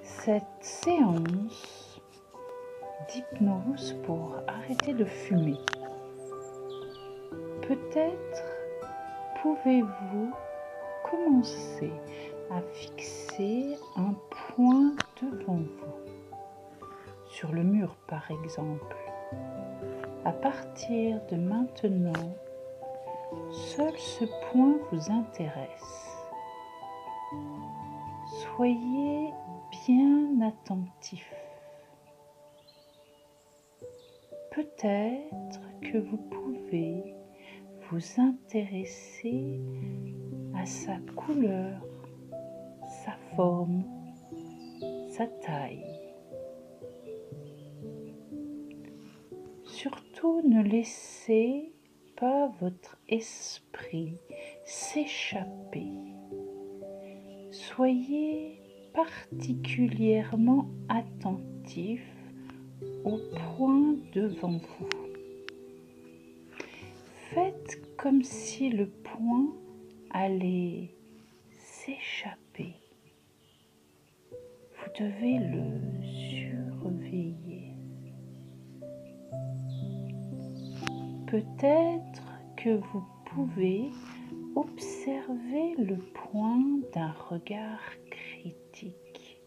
Cette séance d'hypnose pour arrêter de fumer, peut-être pouvez-vous commencer à fixer un point devant vous, sur le mur par exemple. À partir de maintenant, seul ce point vous intéresse. Soyez bien attentif. Peut-être que vous pouvez vous intéresser à sa couleur, sa forme, sa taille. Surtout, ne laissez pas votre esprit s'échapper. Soyez particulièrement attentif au point devant vous. Faites comme si le point allait s'échapper. Vous devez le surveiller. Peut-être que vous pouvez observer le point d'un regard critique,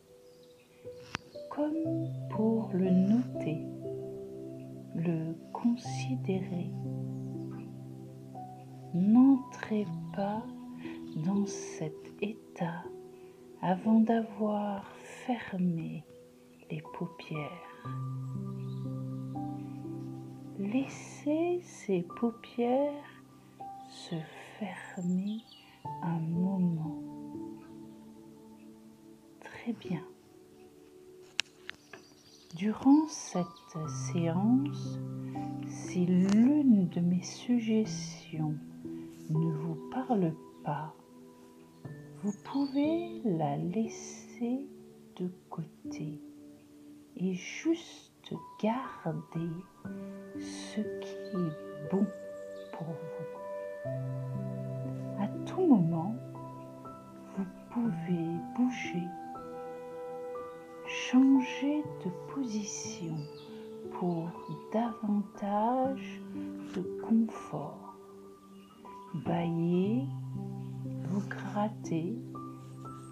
comme pour le noter, le considérer. N'entrez pas dans cet état avant d'avoir fermé les paupières. Laissez ces paupières se fermer un moment. Très bien. Durant cette séance, si l'une de mes suggestions ne vous parle pas, vous pouvez la laisser de côté et juste garder ce qui est bon pour vous. À tout moment, vous pouvez bouger, changer de position pour davantage de confort. Bâiller, vous gratter,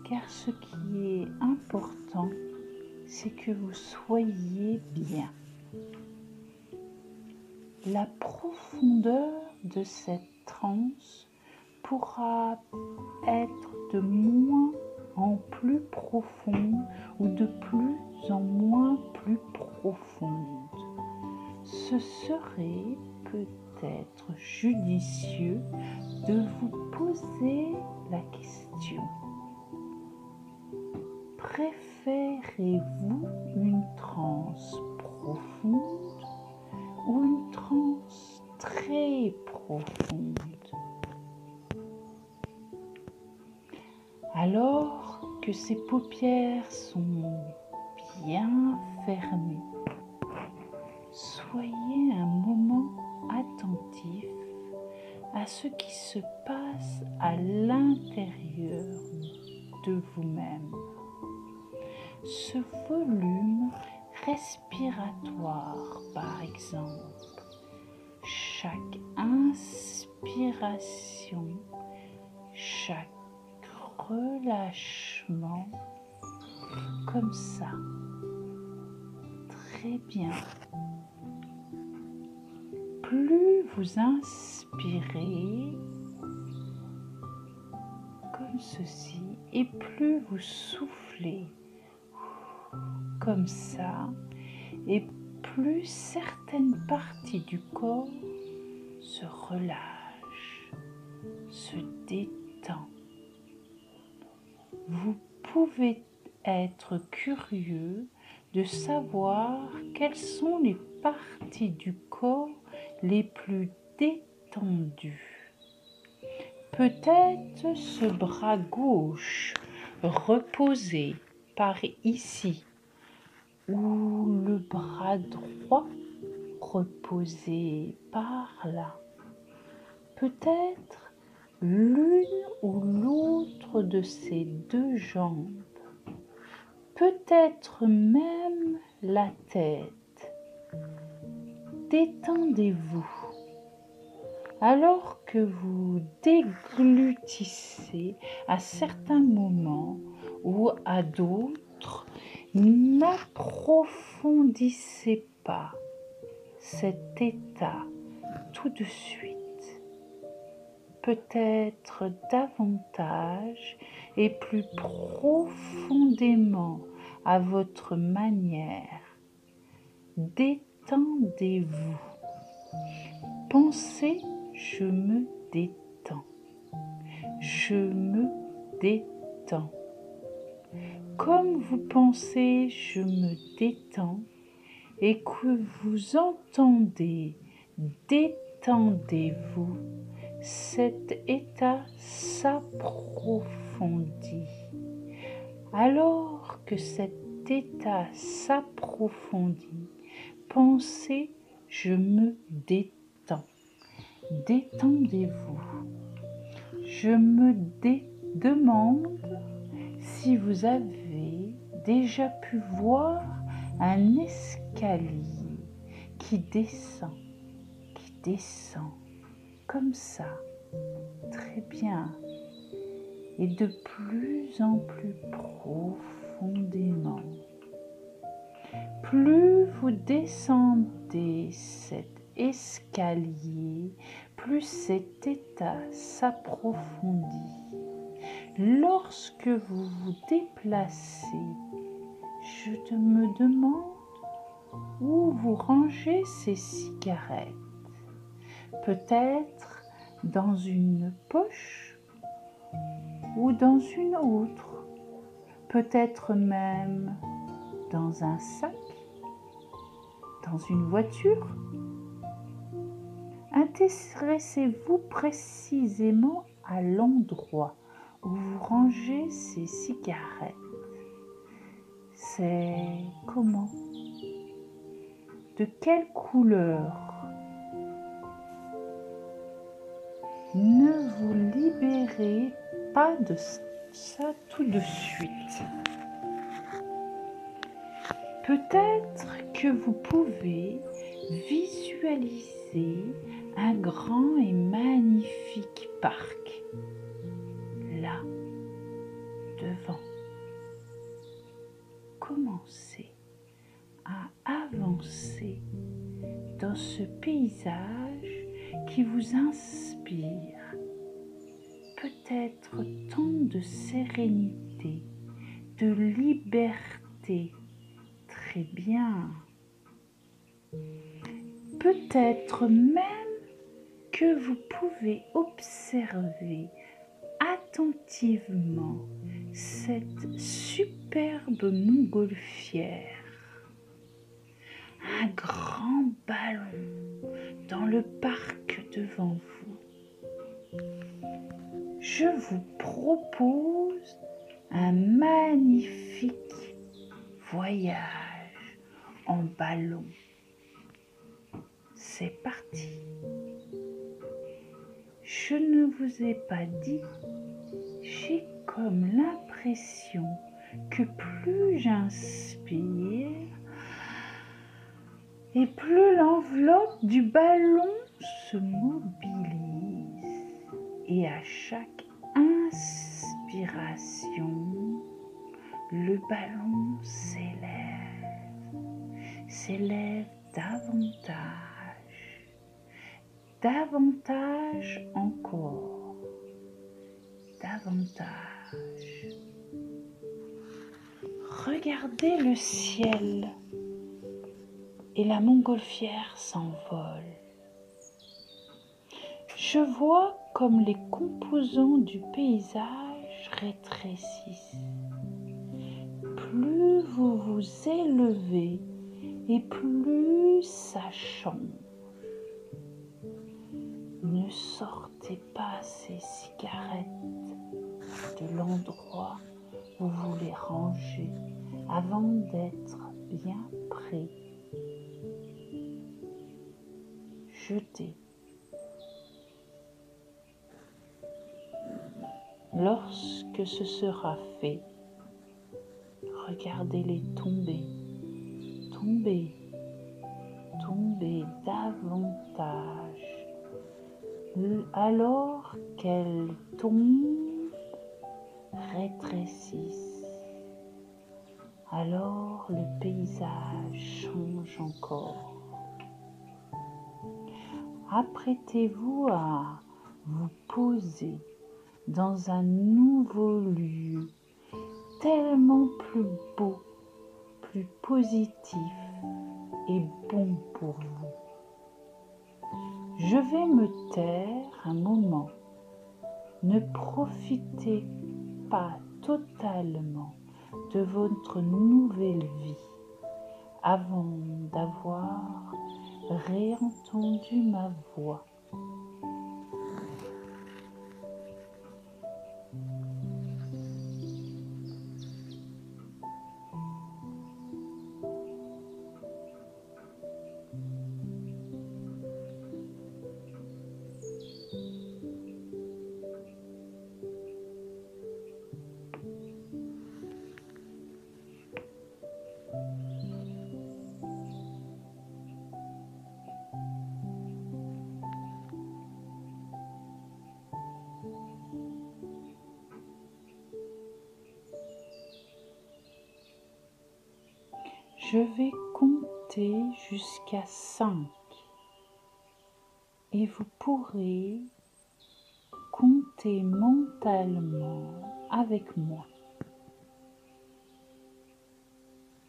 car ce qui est important, c'est que vous soyez bien. La profondeur de cette transe pourra être de moins en plus profonde ou de plus en moins plus profonde. Ce serait peut-être judicieux de vous poser la question: préférez-vous une transe profonde ou une transe très profonde? Alors que ces paupières sont bien fermées, soyez un moment attentif à ce qui se passe à l'intérieur de vous-même. Ce volume respiratoire, par exemple, chaque inspiration, chaque relâchement, comme ça. Très bien. Plus vous inspirez comme ceci et plus vous soufflez comme ça, et plus certaines parties du corps se relâchent, se détendent. Vous pouvez être curieux de savoir quelles sont les parties du corps les plus détendues. Peut-être ce bras gauche reposé par ici, ou le bras droit reposé par là. Peut-être l'une ou l'autre de ces deux jambes peut-être même la tête. Détendez-vous. Alors que vous déglutissez à certains moments ou à d'autres, n'approfondissez pas cet état tout de suite. Peut-être davantage et plus profondément à votre manière. Détendez-vous. Pensez, je me détends. Je me détends. Comme vous pensez, je me détends et que vous entendez, détendez-vous, cet état s'approfondit. Alors que cet état s'approfondit, pensez, je me détends. Détendez-vous. Je me demande si vous avez déjà pu voir un escalier qui descend, comme ça, très bien, et de plus en plus profondément. Plus vous descendez cet escalier, plus cet état s'approfondit. Lorsque vous vous déplacez, je me demande où vous rangez ces cigarettes. Peut-être dans une poche ou dans une autre, peut-être même dans un sac, dans une voiture. Intéressez-vous précisément à l'endroit où vous rangez ces cigarettes. C'est comment? De quelle couleur? Ne vous libérez pas de ça tout de suite. Peut-être que vous pouvez visualiser un grand et magnifique parc, là, devant. Commencez à avancer dans ce paysage qui vous inspire peut-être tant de sérénité, de liberté. Très bien. Peut-être même que vous pouvez observer attentivement cette superbe montgolfière. Un grand ballon dans le parc devant vous. Je vous propose un magnifique voyage en ballon. C'est parti. Je ne vous ai pas dit, j'ai comme l'impression que plus j'inspire et plus l'enveloppe du ballon se mobilise. Et à chaque inspiration, le ballon s'élève davantage encore, davantage. Regardez le ciel et la montgolfière s'envole. Je vois comme les composants du paysage rétrécissent. Plus vous vous élevez et plus ça change. Ne sortez pas ces cigarettes de l'endroit où vous les rangez avant d'être bien prêt. Jetez. Lorsque ce sera fait, regardez-les tomber, tomber, tomber davantage. Alors qu'elles tombent, rétrécissent. Alors le paysage change encore. Apprêtez-vous à vous poser dans un nouveau lieu, tellement plus beau, plus positif et bon pour vous. Je vais me taire un moment. Ne profitez pas totalement de votre nouvelle vie avant d'avoir réentendu ma voix. Je vais compter jusqu'à 5 et vous pourrez compter mentalement avec moi.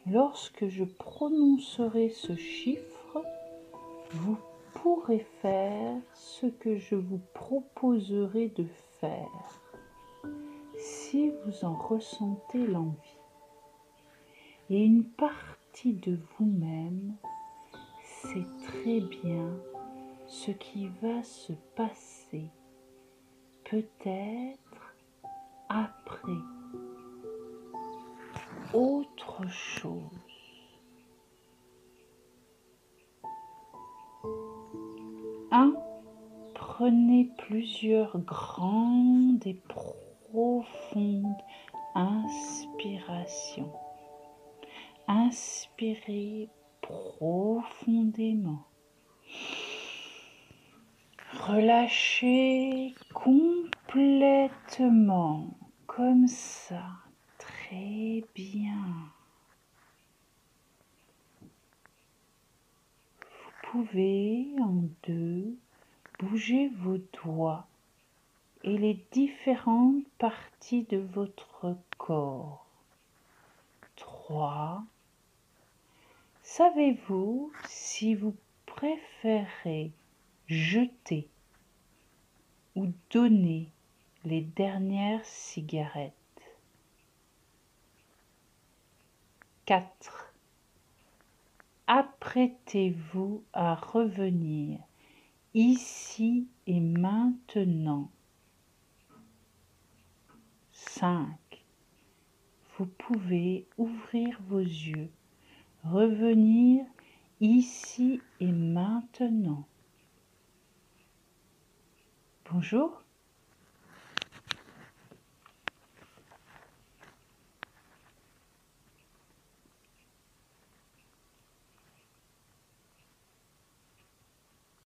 Lorsque je prononcerai ce chiffre, vous pourrez faire ce que je vous proposerai de faire si vous en ressentez l'envie. Et une partie de vous-même sait très bien ce qui va se passer, peut-être après autre chose. Prenez plusieurs grandes et profondes inspirations. Inspirez profondément. Relâchez complètement, comme ça, très bien. Vous pouvez en 2 bouger vos doigts et les différentes parties de votre corps. 3. Savez-vous si vous préférez jeter ou donner les dernières cigarettes? 4. Apprêtez-vous à revenir ici et maintenant. 5. Vous pouvez ouvrir vos yeux, revenir ici et maintenant. Bonjour,